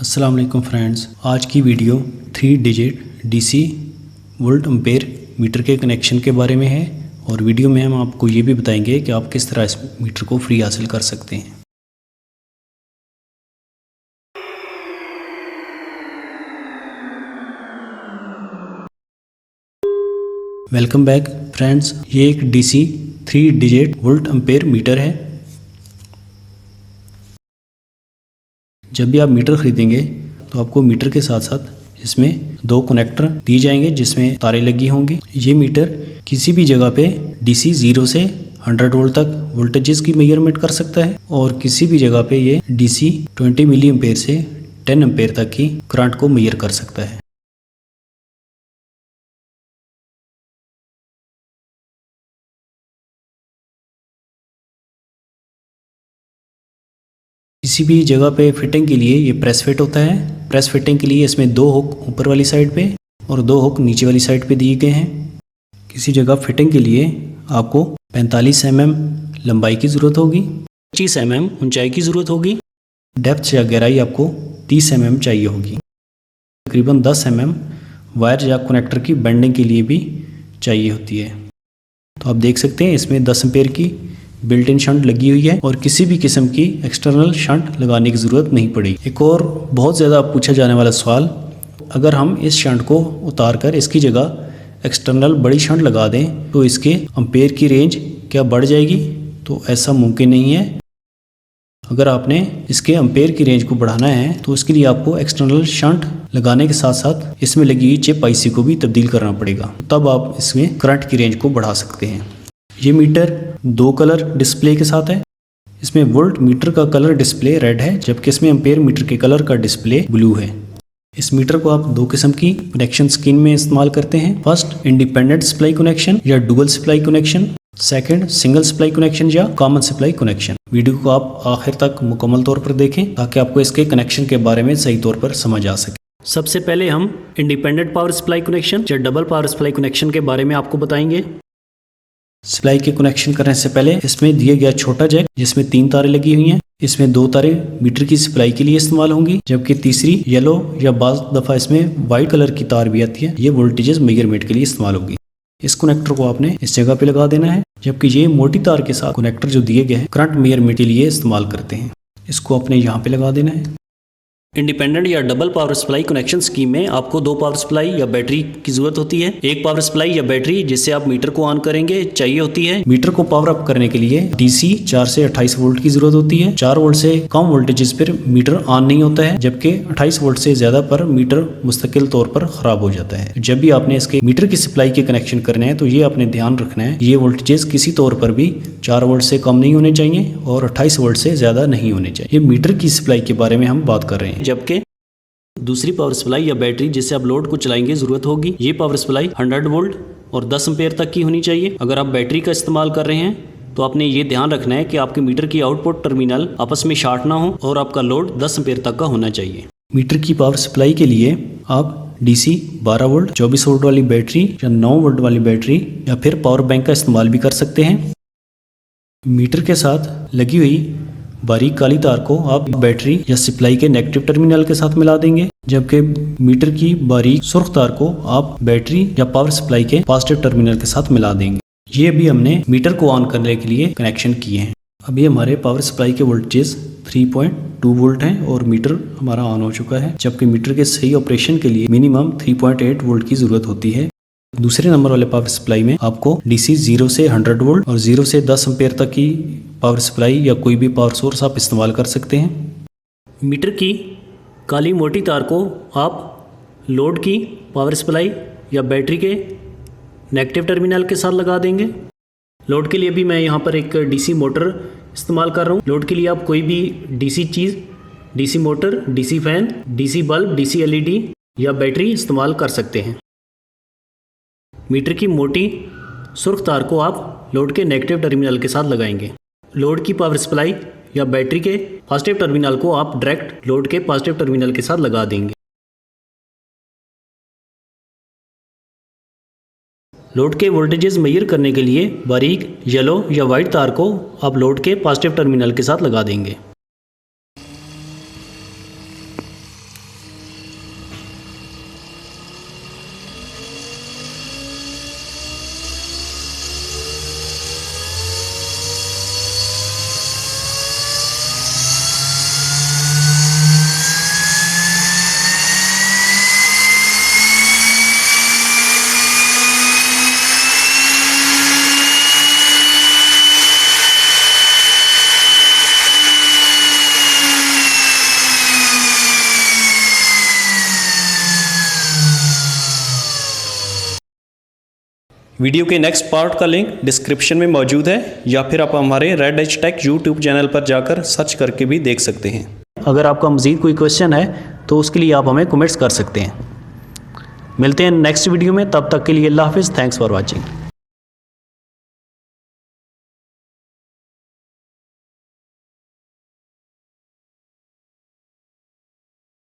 अस्सलाम वालेकुम फ्रेंड्स, आज की video 3 digit DC volt ampere metre के कनेक्शन के बारे में है और वीडियो में हम आपको ये भी बताएंगे कि आप किस तरह इस मीटर को फ्री हासिल कर सकते हैं। वेलकम बैक फ्रेंड्स, ये एक DC 3 digit volt ampere metre है। जब भी आप मीटर खरीदेंगे तो आपको मीटर के साथ साथ इसमें 2 कनेक्टर दिए जाएंगे जिसमें तारें लगी होंगी। ये मीटर किसी भी जगह पे डीसी 0 से 100 वोल्ट तक वोल्टेजेस की मेजरमेंट कर सकता है और किसी भी जगह पे ये डीसी 20 मिली एम्पेयर से 10 एम्पेयर तक की करंट को मेजर कर सकता है। किसी भी जगह पे फिटिंग के लिए ये प्रेस फिट होता है। प्रेस फिटिंग के लिए इसमें 2 हुक ऊपर वाली साइड पे और 2 हुक नीचे वाली साइड पे दिए गए हैं। किसी जगह फिटिंग के लिए आपको 45 mm लंबाई की ज़रूरत होगी, 25 mm ऊंचाई की ज़रूरत होगी, डेप्थ या गहराई आपको 30 mm चाहिए होगी। तकरीबन 10 mm वायर या कनेक्टर की बेंडिंग के लिए भी चाहिए होती है। तो आप देख सकते हैं इसमें 10 एम्पेयर की बिल्ट इन शंट लगी हुई है और किसी भी किस्म की एक्सटर्नल शंट लगाने की ज़रूरत नहीं पड़ेगी। एक और बहुत ज़्यादा पूछा जाने वाला सवाल, अगर हम इस शंट को उतार कर इसकी जगह एक्सटर्नल बड़ी शंट लगा दें तो इसके एम्पेयर की रेंज क्या बढ़ जाएगी? तो ऐसा मुमकिन नहीं है। अगर आपने इसके एम्पेयर की रेंज को बढ़ाना है तो उसके लिए आपको एक्सटर्नल शंट लगाने के साथ साथ इसमें लगी हुई चिप आईसी को भी तब्दील करना पड़ेगा, तब आप इसमें करंट की रेंज को बढ़ा सकते हैं। ये मीटर 2 कलर डिस्प्ले के साथ है। इसमें वोल्ट मीटर का कलर डिस्प्ले रेड है जबकि इसमें एम्पेयर मीटर के कलर का डिस्प्ले ब्लू है। इस मीटर को आप 2 किस्म की कनेक्शन स्कीम में इस्तेमाल करते हैं। फर्स्ट, इंडिपेंडेंट सप्लाई कनेक्शन या dual supply connection. Second, single supply connection या कॉमन सप्लाई कनेक्शन। वीडियो को आप आखिर तक मुकम्मल तौर पर देखें ताकि आपको इसके कनेक्शन के बारे में सही तौर पर समझ आ सके। सबसे पहले हम इंडिपेंडेंट पावर सप्लाई कनेक्शन या डबल पावर सप्लाई कनेक्शन के बारे में आपको बताएंगे। सप्लाई के कनेक्शन करने से पहले इसमें दिया गया छोटा जैक जिसमें 3 तारें लगी हुई हैं, इसमें 2 तारें मीटर की सप्लाई के लिए इस्तेमाल होंगी जबकि तीसरी येलो या बाज़ दफ़ा इसमें वाइट कलर की तार भी आती है, ये वोल्टेजेस मेजरमेंट के लिए इस्तेमाल होगी। इस कनेक्टर को आपने इस जगह पे लगा देना है, जबकि ये मोटी तार के साथ कनेक्टर जो दिए गए हैं करंट मेजरमेंट के लिए इस्तेमाल करते हैं। इसको आपने यहाँ पे लगा देना है। इंडिपेंडेंट या double power supply connection scheme में आपको 2 पावर सप्लाई या बैटरी की जरूरत होती है। एक पावर सप्लाई या बैटरी जिससे आप मीटर को ऑन करेंगे चाहिए होती है। मीटर को पावर अप करने के लिए डीसी 4 से 28 वोल्ट की जरूरत होती है। 4 वोल्ट से कम वोल्टेजेस पर मीटर ऑन नहीं होता है जबकि 28 वोल्ट से ज्यादा पर मीटर मुस्तकिल तौर पर खराब हो जाता है। जब भी आपने इसके मीटर की सप्लाई के कनेक्शन करने हैं तो ये आपने ध्यान रखना है, ये वोल्टेजेस किसी तौर पर भी 4 वोल्ट से कम नहीं होने चाहिए और 28 वोल्ट से ज्यादा नहीं होने चाहिए। ये मीटर की सप्लाई के बारे में हम बात कर रहे हैं। जबकि दूसरी पावर सप्लाई या बैटरी जिससे आप लोड को चलाएंगे जरूरत होगी, ये पावर सप्लाई 100 वोल्ट और 10 एम्पेयर तक की होनी चाहिए। अगर आप बैटरी का इस्तेमाल कर रहे हैं तो आपने ये ध्यान रखना है कि आपके मीटर की आउटपुट टर्मिनल आपस में शॉर्ट ना हो और आपका लोड 10 एम्पेयर तक का होना चाहिए। मीटर की पावर सप्लाई के लिए आप डीसी 12 वोल्ट 24 वोल्ट वाली बैटरी या 9 वोल्ट वाली बैटरी या फिर पावर बैंक का इस्तेमाल भी कर सकते हैं। मीटर के साथ लगी हुई बारीक काली तार को आप बैटरी या सप्लाई के नेगेटिव टर्मिनल के साथ मिला देंगे, जबकि मीटर की बारीक सुर्ख तार को आप बैटरी या पावर सप्लाई के पॉजिटिव टर्मिनल के साथ मिला देंगे। ये भी हमने मीटर को ऑन करने के लिए कनेक्शन किए हैं। अभी हमारे पावर सप्लाई के वोल्टेज 3.2 वोल्ट हैं और मीटर हमारा ऑन हो चुका है, जबकि मीटर के सही ऑपरेशन के लिए मिनिमम 3.8 वोल्ट की जरूरत होती है। दूसरे नंबर वाले पावर सप्लाई में आपको डीसी 0 से 100 वोल्ट और 0 से 10 एम्पेयर तक की पावर सप्लाई या कोई भी पावर सोर्स आप इस्तेमाल कर सकते हैं। मीटर की काली मोटी तार को आप लोड की पावर सप्लाई या बैटरी के नेगेटिव टर्मिनल के साथ लगा देंगे। लोड के लिए भी मैं यहाँ पर एक डीसी मोटर इस्तेमाल कर रहा हूँ। लोड के लिए आप कोई भी डीसी चीज़, DC motor, DC fan, DC bulb, DC LED या बैटरी इस्तेमाल कर सकते हैं। मीटर की मोटी सुर्ख तार को आप लोड के नेगेटिव टर्मिनल के साथ लगाएंगे। लोड की पावर सप्लाई या बैटरी के पॉजिटिव टर्मिनल को आप डायरेक्ट लोड के पॉजिटिव टर्मिनल के साथ लगा देंगे। लोड के वोल्टेजेस मेजर करने के लिए बारीक येलो या वाइट तार को आप लोड के पॉजिटिव टर्मिनल के साथ लगा देंगे। वीडियो के नेक्स्ट पार्ट का लिंक डिस्क्रिप्शन में मौजूद है या फिर आप हमारे Red Edge Tech YouTube channel पर जाकर सर्च करके भी देख सकते हैं। अगर आपका मज़ीद कोई क्वेश्चन है तो उसके लिए आप हमें कमेंट्स कर सकते हैं। मिलते हैं नेक्स्ट वीडियो में, तब तक के लिए अल्लाह हाफिज़। Thanks for watching.